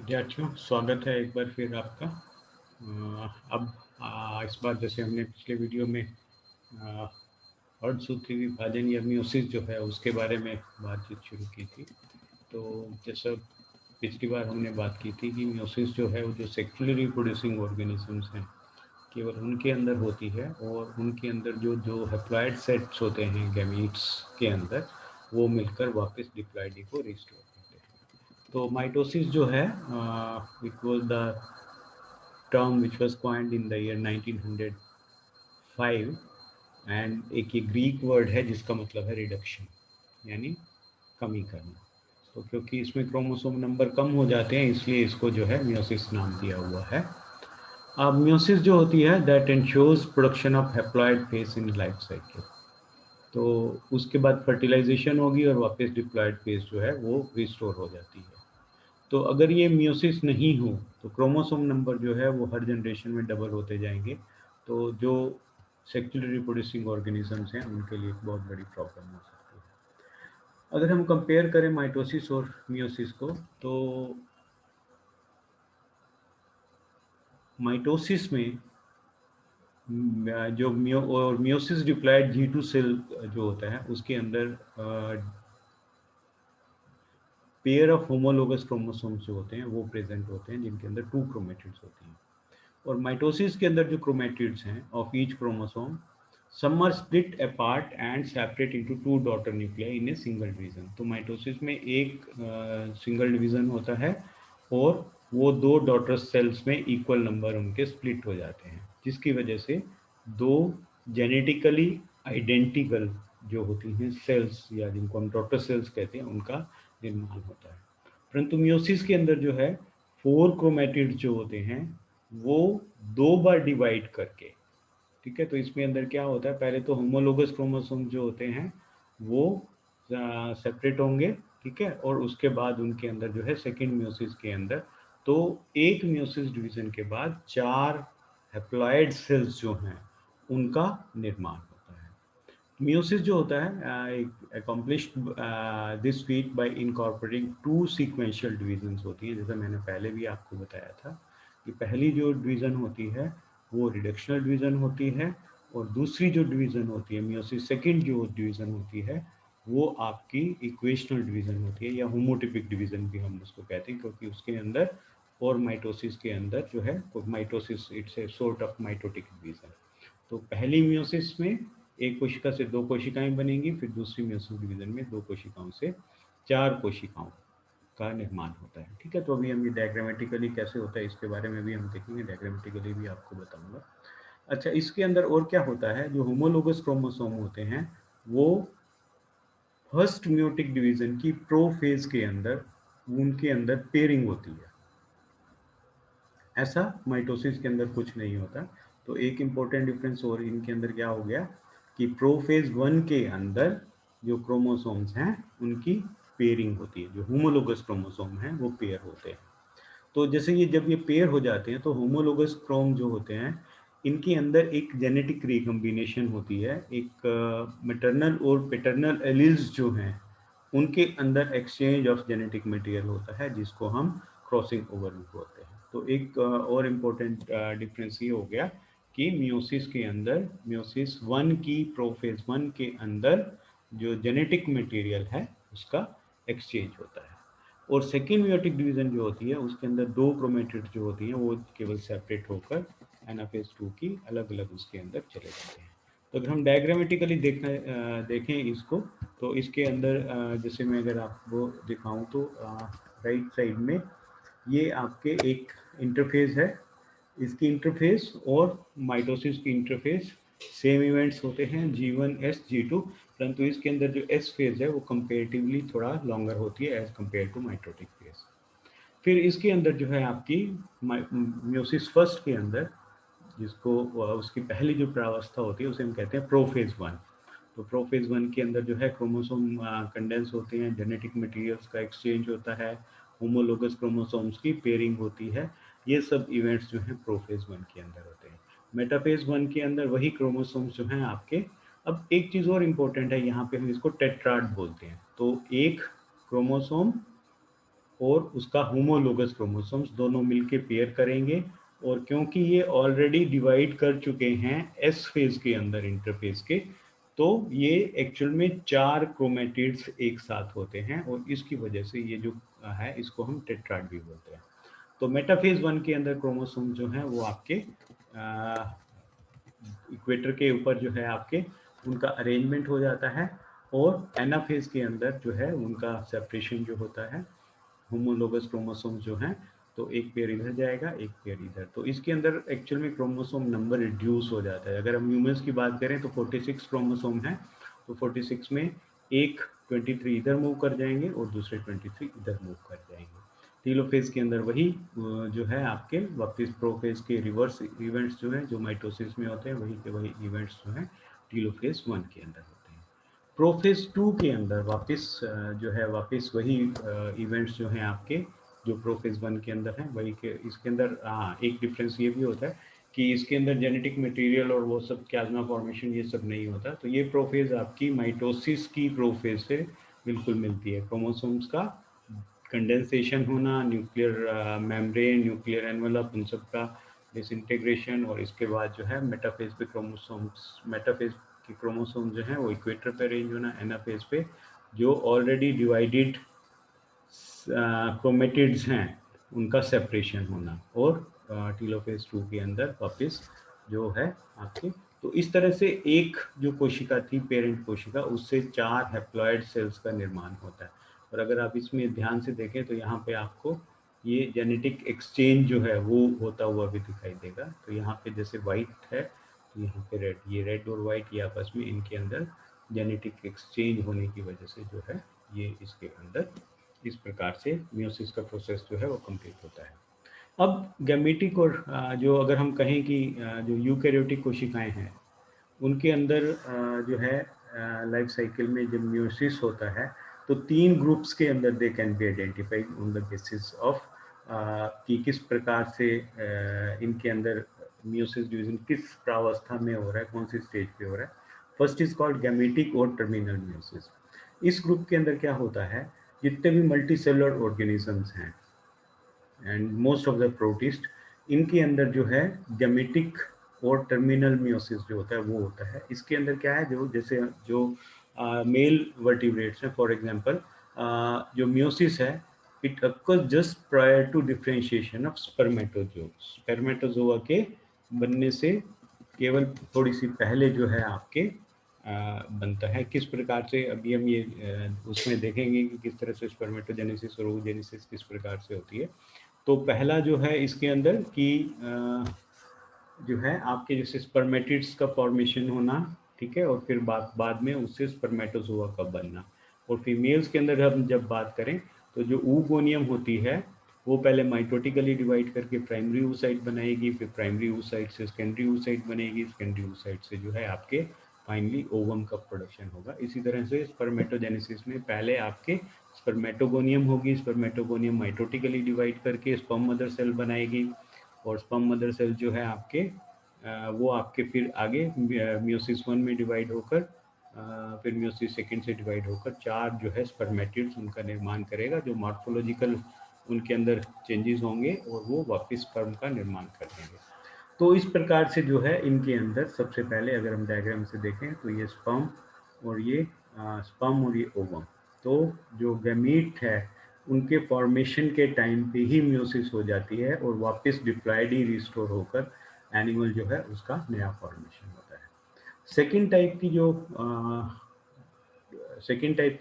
विद्यार्थियों, स्वागत है एक बार फिर आपका। अब इस बार जैसे हमने पिछले वीडियो में अर्धसूत्री विभाजन या म्योसिस जो है उसके बारे में बातचीत शुरू की थी। तो जैसा पिछली बार हमने बात की थी कि म्योसिस जो है वो जो सेक्सुअली रिप्रोड्यूसिंग ऑर्गेनिजम्स हैं केवल उनके अंदर होती है, और उनके अंदर जो जो हैप्लॉइड सेट्स होते हैं गैमीट्स के अंदर, वो मिलकर वापस डिप्लॉइडी को रिस्टोर करते हैं। तो माइटोसिस जो है, it was the term which was coined in the year 1905, and एक ये ग्रीक वर्ड है जिसका मतलब है रिडक्शन, यानी कमी करना। तो क्योंकि इसमें क्रोमोसोम नंबर कम हो जाते हैं, इसलिए इसको जो है म्योसिस नाम दिया हुआ है। अब म्योसिस जो होती है that ensures production of haploid phase in life cycle. तो उसके बाद फर्टिलाइजेशन होगी और वापस डिप्लॉइड फेस जो है वो रिस्टोर हो जाती है। तो अगर ये म्योसिस नहीं हो तो क्रोमोसोम नंबर जो है वो हर जनरेशन में डबल होते जाएंगे। तो जो सेक्सुअली रिप्रोड्यूसिंग ऑर्गेनिजम्स हैं उनके लिए एक बहुत बड़ी प्रॉब्लम हो सकती है। अगर हम कंपेयर करें माइटोसिस और म्योसिस को, तो माइटोसिस में जो म्योसिस डिप्लॉयड G2 सेल जो होता है उसके अंदर पेयर ऑफ होमोलोगस क्रोमोसोम्स जो होते हैं वो प्रेजेंट होते हैं, जिनके अंदर 2 क्रोमेटिड्स होती हैं। और माइटोसिस के अंदर जो क्रोमेटिड्स हैं of each chromosome, some are split apart and separate into 2 daughter nuclei in a single division. तो माइटोसिस में एक सिंगल डिवीजन होता है, और वो 2 डॉटर सेल्स में इक्वल नंबर उनके स्प्लिट हो जाते हैं, जिसकी वजह से 2 जेनेटिकली आइडेंटिकल जो होती हैं सेल्स, या जिनको हम डॉटर सेल्स कहते हैं, उनका निर्माण होता है। परंतु म्योसिस के अंदर जो है 4 क्रोमेटिड्स जो होते हैं वो 2 बार डिवाइड करके, ठीक है। तो इसमें अंदर क्या होता है, पहले तो होमोलोगस क्रोमोसोम जो होते हैं वो सेपरेट होंगे, ठीक है, और उसके बाद उनके अंदर जो है सेकेंड म्योसिस के अंदर, तो एक म्योसिस डिवीजन के बाद 4 हैप्लॉइड सेल्स जो हैं उनका निर्माण होता है। म्योसिस जो होता है accomplished this feet by incorporating 2 sequential divisions होती हैं। जैसे मैंने पहले भी आपको बताया था कि पहली जो डिवीज़न होती है वो रिडक्शनल डिवीज़न होती है, और दूसरी जो डिवीज़न होती है म्योसिस सेकंड जो डिवीज़न होती है वो आपकी इक्वेशनल डिवीज़न होती है, या होमोटिपिक डिवीज़न भी हम उसको कहते हैं, क्योंकि उसके अंदर और माइटोसिस के अंदर जो है mitosis it's a sort of mitotic division. तो पहली म्योसिस में एक कोशिका से 2 कोशिकाएं बनेंगी, फिर दूसरी म्योसिस डिवीजन में 2 कोशिकाओं से 4 कोशिकाओं का निर्माण होता है, ठीक है। तो अभी हम ये डायग्रामेटिकली कैसे होता है इसके बारे में भी हम देखेंगे, डायग्रामेटिकली भी आपको बताऊंगा। अच्छा, इसके अंदर और क्या होता है, जो होमोलोगस क्रोमोसोम होते हैं वो फर्स्ट म्योटिक डिवीजन की प्रोफेज के अंदर उनके अंदर पेयरिंग होती है। ऐसा माइटोसिस के अंदर कुछ नहीं होता। तो एक इम्पोर्टेंट डिफरेंस और इनके अंदर क्या हो गया कि प्रोफेज 1 के अंदर जो क्रोमोसोम्स हैं उनकी पेयरिंग होती है, जो होमोलोगस क्रोमोसोम हैं वो पेयर होते हैं। तो जैसे ये जब ये पेयर हो जाते हैं तो होमोलोगस क्रोम जो होते हैं इनके अंदर एक जेनेटिक रिकम्बिनेशन होती है, एक मैटरनल और पैटर्नल एलील्स जो हैं उनके अंदर एक्सचेंज ऑफ जेनेटिक मटेरियल होता है, जिसको हम क्रॉसिंग ओवर बोलते हैं। तो एक और इम्पोर्टेंट डिफरेंस ये हो गया कि म्योसिस के अंदर म्योसिस 1 की प्रोफेज 1 के अंदर जो जेनेटिक मटेरियल है उसका एक्सचेंज होता है, और सेकेंड म्योटिक डिवीजन जो होती है उसके अंदर 2 क्रोमेटिड्स जो होती हैं वो केवल सेपरेट होकर एनाफेज 2 की अलग अलग उसके अंदर चले जाते हैं। तो अगर हम डायग्रामेटिकली देखें इसको, तो इसके अंदर जैसे मैं अगर आपको दिखाऊं तो राइट साइड में ये आपके एक इंटरफेस है, इसकी इंटरफेस और माइटोसिस की इंटरफेस सेम इवेंट्स होते हैं G1 S G2, परंतु इसके अंदर जो एस फेज है वो कंपेरेटिवली थोड़ा लॉन्गर होती है as compare to mitotic phase. फिर इसके अंदर जो है आपकी म्योसिस फर्स्ट के अंदर, जिसको उसकी पहली जो प्रावस्था होती है उसे हम कहते हैं प्रोफेज 1। तो प्रोफेज 1 के अंदर जो है क्रोमोसोम कंडेंस होते हैं, जेनेटिक मटेरियल्स का एक्सचेंज होता है, होमोलोगस क्रोमोसोम्स की पेयरिंग होती है। ये सब इवेंट्स जो हैं प्रोफेज 1 के अंदर होते हैं। मेटाफेज 1 के अंदर वही क्रोमोसोम्स जो हैं आपके। अब एक चीज़ और इम्पोर्टेंट है, यहाँ पे हम इसको टेट्राड बोलते हैं। तो एक क्रोमोसोम और उसका होमोलोगस क्रोमोसोम्स दोनों मिलके पेयर करेंगे। और क्योंकि ये ऑलरेडी डिवाइड कर चुके हैं एस फेज के अंदर इंटरफेज के, तो ये एक्चुअल में 4 क्रोमेटिड्स एक साथ होते हैं और इसकी वजह से ये जो है इसको हम टेट्राड भी बोलते हैं। तो मेटाफेज 1 के अंदर क्रोमोसोम जो है वो आपके इक्वेटर के ऊपर जो है आपके उनका अरेंजमेंट हो जाता है, और एनाफेज के अंदर जो है उनका सेपरेशन जो होता है, होमोलोगस क्रोमोसोम जो हैं, तो एक पेयर इधर जाएगा, एक पेयर इधर। तो इसके अंदर एक्चुअल में क्रोमोसोम नंबर रिड्यूस हो जाता है। अगर हम ह्यूमंस की बात करें तो 46 क्रोमोसोम है, तो 46 में एक 23 इधर मूव कर जाएंगे और दूसरे 23 इधर मूव कर जाएंगे। टीलोफेज के अंदर वही जो है आपके वापस प्रोफेज के रिवर्स इवेंट्स जो है जो माइटोसिस में होते हैं, वही के वही इवेंट्स जो है टीलोफेज 1 के अंदर होते हैं। प्रोफेज 2 के अंदर वापस जो है वापस वही इवेंट्स जो हैं आपके जो प्रोफेज 1 के अंदर हैं वही के इसके अंदर। हाँ, एक डिफरेंस ये भी होता है कि इसके अंदर जेनेटिक मटेरियल और वो सब प्लाज्मा फॉर्मेशन ये सब नहीं होता। तो ये प्रोफेज आपकी माइटोसिस की प्रोफेज से बिल्कुल मिलती है। क्रोमोसोम्स का कंडेंसेशन होना, न्यूक्लियर मेम्ब्रेन, न्यूक्लियर एनवलप, उन सब का डिसइंटीग्रेशन, और इसके बाद जो है मेटाफेज पे मेटाफेज के क्रोमोसोम जो है वो इक्वेटर पे अरेंज होना, एनाफेज पे जो ऑलरेडी डिवाइडेड क्रोमेटिड्स हैं उनका सेपरेशन होना, और टीलोफेज 2 के अंदर वापस जो है आपके। तो इस तरह से एक जो कोशिका थी पेरेंट कोशिका, उससे 4 हैप्लॉइड सेल्स का निर्माण होता है। और अगर आप इसमें ध्यान से देखें तो यहाँ पे आपको ये जेनेटिक एक्सचेंज जो है वो होता हुआ भी दिखाई देगा। तो यहाँ पे जैसे वाइट है तो यहाँ पे रेड, ये रेड और वाइट ये आपस में इनके अंदर जेनेटिक एक्सचेंज होने की वजह से जो है ये इसके अंदर इस प्रकार से मियोसिस का प्रोसेस जो है वो कंप्लीट होता है। अब गैमेटिक और जो अगर हम कहें कि जो यूकैरियोटिक कोशिकाएं हैं उनके अंदर जो है लाइफ साइकिल में जब मियोसिस होता है तो 3 ग्रुप्स के अंदर they can be identified on the basis of कि किस प्रकार से इनके अंदर मियोसिस डिवीजन किस प्रावस्था में हो रहा है, कौन सी स्टेज पे हो रहा है। फर्स्ट इज कॉल्ड गैमेटिक और टर्मिनल मियोसिस। इस ग्रुप के अंदर क्या होता है, जितने भी मल्टी सेलुलर ऑर्गेनिजम्स हैं and most of the protist, इनके अंदर जो है गैमेटिक और टर्मिनल मियोसिस जो होता है वो होता है। इसके अंदर क्या है, जो जैसे जो मेल वर्टिब्रेट्स हैं फॉर एग्जांपल, जो मियोसिस है it occurs just prior to differentiation of spermatozoa. Spermatozoa के बनने से केवल थोड़ी सी पहले जो है आपके बनता है। किस प्रकार से अभी हम ये उसमें देखेंगे कि किस तरह से स्पर्मेटोजेनेसिस और ओवोजेनेसिस किस प्रकार से होती है। तो पहला जो है इसके अंदर कि जो है आपके जैसे स्पर्मेटिड्स का फॉर्मेशन होना, ठीक है, और फिर बाद में उससे स्पर्मेटोजोआ का बनना। और फीमेल्स के अंदर हम जब बात करें तो जो oogoनियम होती है वो पहले माइटोटिकली डिवाइड करके प्राइमरी oocyte बनाएगी, फिर प्राइमरी oocyte से सेकेंडरी oocyte बनेगी, सेकेंडरी oocyte से जो है आपके फाइनली ओवम का प्रोडक्शन होगा। इसी तरह से स्पर्मेटोजेनेसिस में पहले आपके स्पर्मेटोगोनियम होगी, स्पर्मेटोगोनियम माइटोटिकली डिवाइड करके स्पर्म मदर सेल बनाएगी, और स्पर्म मदर सेल जो है आपके वो आपके फिर आगे मियोसिस 1 में डिवाइड होकर फिर मियोसिस सेकेंड से डिवाइड होकर 4 जो है स्पर्मेटिड्स उनका निर्माण करेगा, जो मॉर्फोलॉजिकल उनके अंदर चेंजेस होंगे और वो वापस स्पर्म का निर्माण कर देंगे। तो इस प्रकार से जो है इनके अंदर सबसे पहले अगर हम डायग्राम से देखें तो ये स्पर्म और ये स्पर्म और ये ओवम, तो जो गैमीट है उनके फॉर्मेशन के टाइम पे ही मियोसिस हो जाती है और वापस डिप्लॉयड ही रिस्टोर होकर एनिमल जो है उसका नया फॉर्मेशन होता है। सेकेंड टाइप की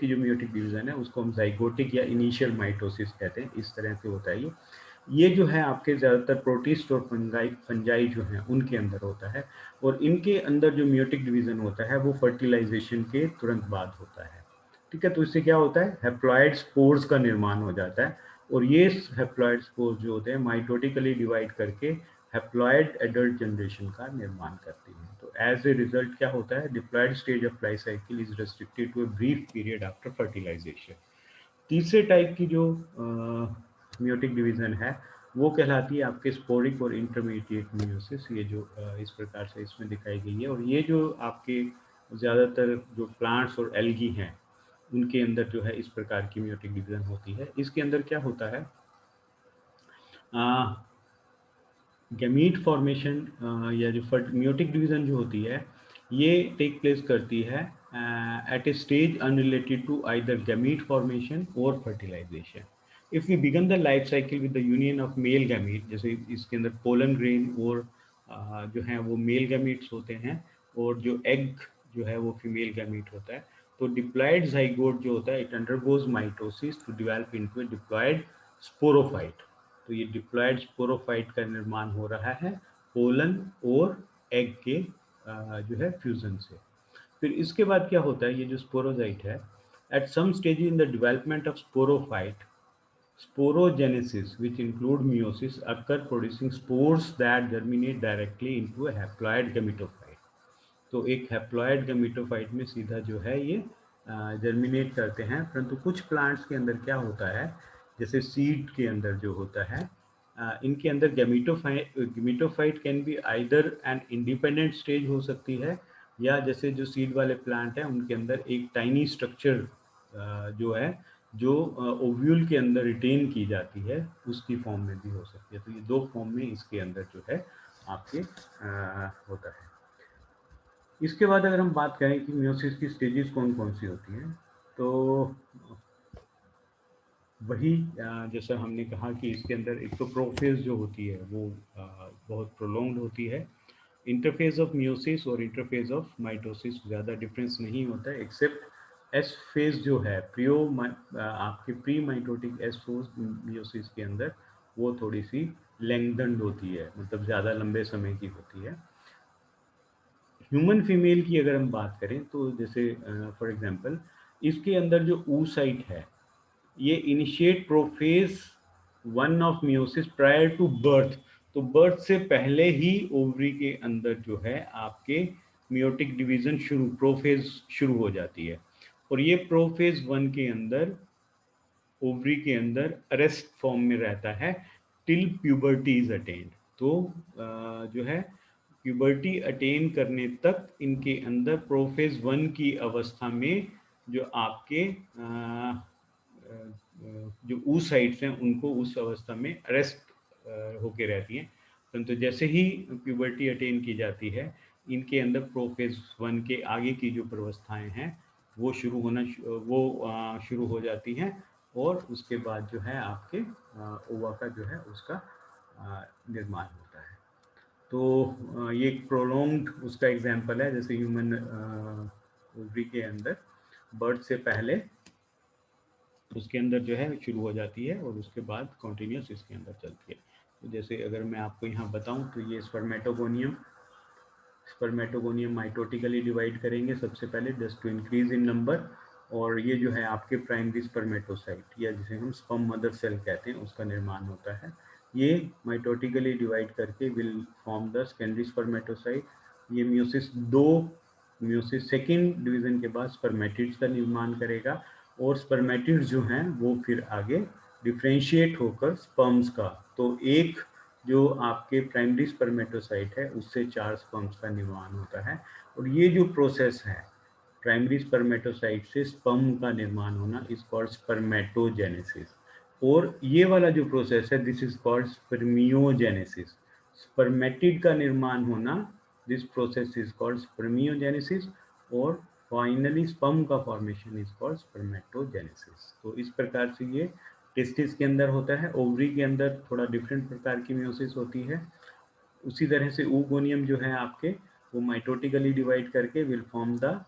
जो म्यूटिक डिवीजन है उसको हम जाइगोटिक या इनिशियल माइटोसिस कहते हैं। इस तरह से होता है ये जो है आपके ज़्यादातर प्रोटिस्ट और फंजाई जो हैं उनके अंदर होता है, और इनके अंदर जो म्यूटिक डिवीजन होता है वो फर्टिलाइजेशन के तुरंत बाद होता है। ठीक है, तो इससे क्या होता है, हैप्लॉइड स्पोर्स का निर्माण हो जाता है, और ये हैप्लॉइड स्पोर्स जो होते हैं माइटोटिकली डिवाइड करके हैप्लॉइड एडल्ट जनरेशन का निर्माण करती हैं। तो एज ए रिजल्ट क्या होता है, diploid stage of life cycle is restricted to a brief period after fertilization. तीसरे टाइप की जो म्यूटिक डिवीजन है वो कहलाती है आपके स्पोरिक और इंटरमीडिएट मियोसिस। ये जो इस प्रकार से इसमें दिखाई गई है, और ये जो आपके ज़्यादातर जो प्लांट्स और एल्गी हैं उनके अंदर जो है इस प्रकार की म्यूटिक डिवीजन होती है। इसके अंदर क्या होता है, गैमीट फॉर्मेशन या जो म्यूटिक डिवीजन जो होती है ये टेक प्लेस करती है at a stage unrelated to either gamete formation और fertilisation. If we begin the life cycle with the union of male gamete, जैसे इसके अंदर पोलन ग्रेन और जो है वो मेल गैमीट्स होते हैं और जो एग जो है वो फीमेल गैमीट होता है, तो डिप्लॉयड जाइगोट जो होता है it undergoes mitosis to develop into a diploid sporophyte. तो ये डिप्लॉयड स्पोरोफाइट का निर्माण हो रहा है पोलन और एग के जो है फ्यूजन से। फिर इसके बाद क्या होता है, ये जो स्पोरोजाइट है at some stage in the development of sporophyte sporogenesis which include meiosis occur producing spores that germinate directly into a haploid gametophyte। तो एक हैप्लॉयड गैमेटोफाइट में सीधा जो है ये जर्मिनेट करते हैं। परंतु कुछ प्लांट्स के अंदर क्या होता है, जैसे सीड के अंदर जो होता है इनके अंदर gametophyte can be either an independent stage हो सकती है, या जैसे जो सीड वाले प्लांट हैं उनके अंदर एक टाइनी स्ट्रक्चर जो है जो ओव्यूल के अंदर रिटेन की जाती है उसकी फॉर्म में भी हो सकती है। तो ये दो फॉर्म में इसके अंदर जो है आपके होता है। इसके बाद अगर हम बात करें कि मियोसिस की स्टेजेस कौन कौन सी होती हैं, तो वही जैसा हमने कहा कि इसके अंदर एक तो प्रोफेज जो होती है वो बहुत प्रोलॉन्ग्ड होती है। इंटरफेज ऑफ मियोसिस और इंटरफेज ऑफ माइटोसिस ज़्यादा डिफरेंस नहीं होता है, एक्सेप्ट एस फेज जो है आपके प्री माइटोटिक एस फोज मियोसिस के अंदर वो थोड़ी सी लेंथनड होती है, मतलब ज़्यादा लंबे समय की होती है। ह्यूमन फीमेल की अगर हम बात करें तो जैसे फॉर एग्जांपल इसके अंदर जो oocyte है ये initiate prophase 1 of meiosis prior to birth. तो बर्थ से पहले ही ओवरी के अंदर जो है आपके मियोटिक डिवीजन प्रोफेज शुरू हो जाती है, और ये प्रोफेज 1 के अंदर ओवरी के अंदर अरेस्ट फॉर्म में रहता है टिल प्यूबर्टी इज अटेन्ड। तो जो है प्यूबर्टी अटेन करने तक इनके अंदर प्रोफेज 1 की अवस्था में जो आपके जो oocytes हैं उनको उस अवस्था में अरेस्ट होके रहती हैं। परंतु जैसे ही प्यूबर्टी अटेन की जाती है इनके अंदर प्रोफेज 1 के आगे की जो प्रवस्थाएं हैं वो शुरू हो जाती हैं, और उसके बाद जो है आपके ओवा का जो है उसका निर्माण होता है। तो ये एक प्रोलॉन्ग्ड उसका एग्जाम्पल है, जैसे ह्यूमन ओवरी के अंदर बर्थ से पहले उसके अंदर जो है शुरू हो जाती है और उसके बाद कॉन्टिन्यूस इसके अंदर चलती है। तो जैसे अगर मैं आपको यहाँ बताऊँ तो ये स्पर्मेटोगोनियम माइटोटिकली डिवाइड करेंगे सबसे पहले just to increase in number, और ये जो है आपके प्राइमरी स्पर्मेटोसाइट या जिसे हम स्पर्म मदर सेल कहते हैं उसका निर्माण होता है। ये माइटोटिकली डिवाइड करके will form the secondary spermatocyte. ये मियोसिस सेकेंड डिवीजन के बाद स्पर्मेटिड्स का निर्माण करेगा, और स्पर्मेटिड्स जो हैं वो फिर आगे डिफ्रेंशिएट होकर स्पर्म्स का, तो एक जो आपके प्राइमरी स्पर्मेटोसाइट है उससे 4 स्पर्म्स का निर्माण होता है। और ये जो प्रोसेस है प्राइमरी स्पर्मेटोसाइट से स्पर्म का निर्माण होना इज कॉल्ड स्पर्मेटोजेनेसिस, और ये वाला जो प्रोसेस है this is called spermiogenesis. Spermatid का निर्माण होना this process is called spermiogenesis, और फाइनली स्पर्म का फॉर्मेशन इज कॉल्ड स्पर्मेटोजेनेसिस। तो इस प्रकार से ये टेस्टिस के अंदर होता है। ओवरी के अंदर थोड़ा डिफरेंट प्रकार की मियोसिस होती है। उसी तरह से oogoनियम जो है आपके वो माइटोटिकली डिवाइड करके विल फॉर्म द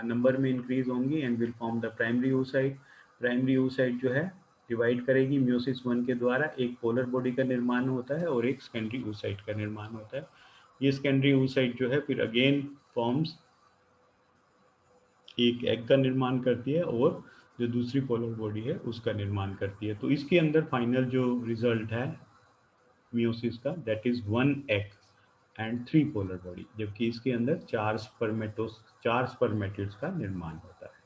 नंबर में इंक्रीज होंगी and will form the primary oocyte। Primary oocyte जो है डिवाइड करेगी मियोसिस 1 के द्वारा, एक पोलर बॉडी का निर्माण होता है और एक सेकेंडरी oocyte का निर्माण होता है। ये सेकेंडरी oocyte जो है फिर अगेन फॉर्म्स एक एग का निर्माण करती है और जो दूसरी पोलर बॉडी है उसका निर्माण करती है। तो इसके अंदर फाइनल जो रिजल्ट है मियोसिस का that is 1 egg and 3 polar body, जबकि इसके अंदर 4 स्पर्मेटिड्स का निर्माण होता है।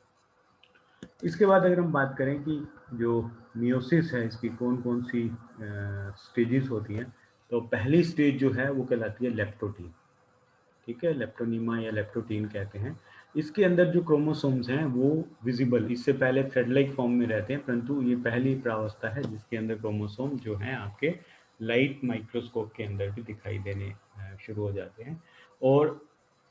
इसके बाद अगर हम बात करें कि जो मियोसिस है इसकी कौन कौन सी स्टेजेस होती हैं, तो पहली स्टेज जो है वो कहलाती है लेप्टोटीन। ठीक है, लेप्टोनीमा या लेप्टोटीन कहते हैं। इसके अंदर जो क्रोमोसोम्स हैं वो विजिबल, इससे पहले थ्रेड लाइक फॉर्म में रहते हैं, परंतु ये पहली प्रावस्था है जिसके अंदर क्रोमोसोम जो हैं आपके लाइट माइक्रोस्कोप के अंदर भी दिखाई देने शुरू हो जाते हैं। और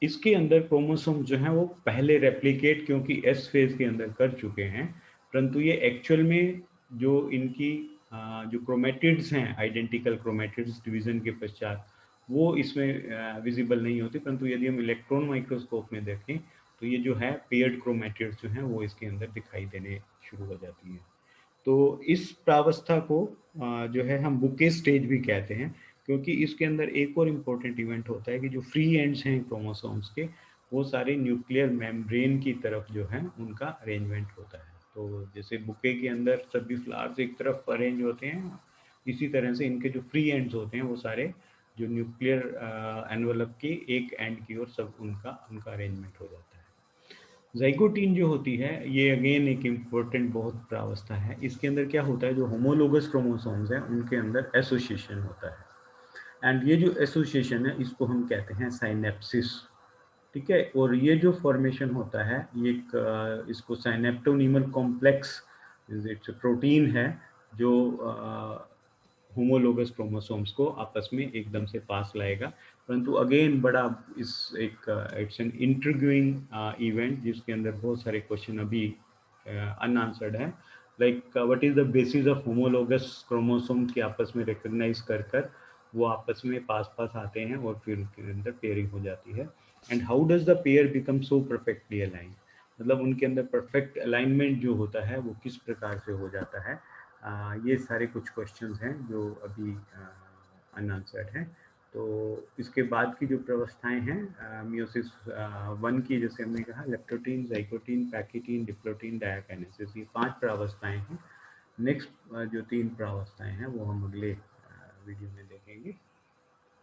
इसके अंदर क्रोमोसोम जो हैं वो पहले रेप्लिकेट क्योंकि एस फेज के अंदर कर चुके हैं, परंतु ये एक्चुअल में जो इनकी जो क्रोमेटिड्स हैं, आइडेंटिकल क्रोमेटिड्स डिवीजन के पश्चात, वो इसमें विजिबल नहीं होती, परंतु यदि हम इलेक्ट्रॉन माइक्रोस्कोप में देखें तो ये जो है पेयर्ड क्रोमेटिड्स जो हैं वो इसके अंदर दिखाई देने शुरू हो जाती हैं। तो इस प्रावस्था को जो है हम बुके स्टेज भी कहते हैं, क्योंकि इसके अंदर एक और इम्पोर्टेंट इवेंट होता है कि जो फ्री एंड्स हैं क्रोमोसोम्स के, वो सारे न्यूक्लियर मेम्ब्रेन की तरफ जो है उनका अरेंजमेंट होता है। तो जैसे बुके के अंदर सभी फ्लावर्स एक तरफ अरेंज होते हैं, इसी तरह से इनके जो फ्री एंड्स होते हैं वो सारे जो न्यूक्लियर एनवलप के एक एंड की ओर सब उनका उनका अरेंजमेंट हो जाता है। ज़ाइगोटीन जो होती है ये अगेन एक इम्पोर्टेंट बहुत प्रावस्था है। इसके अंदर क्या होता है, जो होमोलोगस क्रोमोसोम्स हैं उनके अंदर एसोसिएशन होता है, एंड ये जो एसोसिएशन है इसको हम कहते हैं साइनेप्सिस। ठीक है, और ये जो फॉर्मेशन होता है ये एक इसको साइनेप्टोनीमल कॉम्प्लेक्स, इट्स प्रोटीन है जो होमोलोगस क्रोमोसोम्स को आपस में एकदम से पास लाएगा। परंतु अगेन बड़ा इस एक इट्स एन इंट्रिग्यूइंग इवेंट जिसके अंदर बहुत सारे क्वेश्चन अभी अनआंसर्ड है, like what is the basis of homologous chromosome के आपस में रिकॉग्नाइज कर कर वो आपस में पास पास आते हैं और फिर उनके अंदर पेयरिंग हो जाती है। And how does the pair become so perfectly align, मतलब उनके अंदर परफेक्ट अलाइनमेंट जो होता है वो किस प्रकार से हो जाता है। ये सारे कुछ क्वेश्चंस हैं जो अभी अनआंसर्ड हैं। तो इसके बाद की जो व्यवस्थाएं हैं मियोसिस वन की, जैसे हमने कहा लेप्टोटीन, ज़ाइगोटीन, पैकिटीन, डिप्लोटीन, डायाकाइनेसिस, ये 5 प्रावस्थाएं हैं। नेक्स्ट जो 3 प्रावस्थाएं हैं वो हम अगले वीडियो में देखेंगे।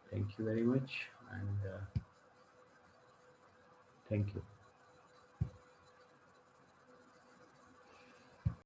Thank you very much and thank you.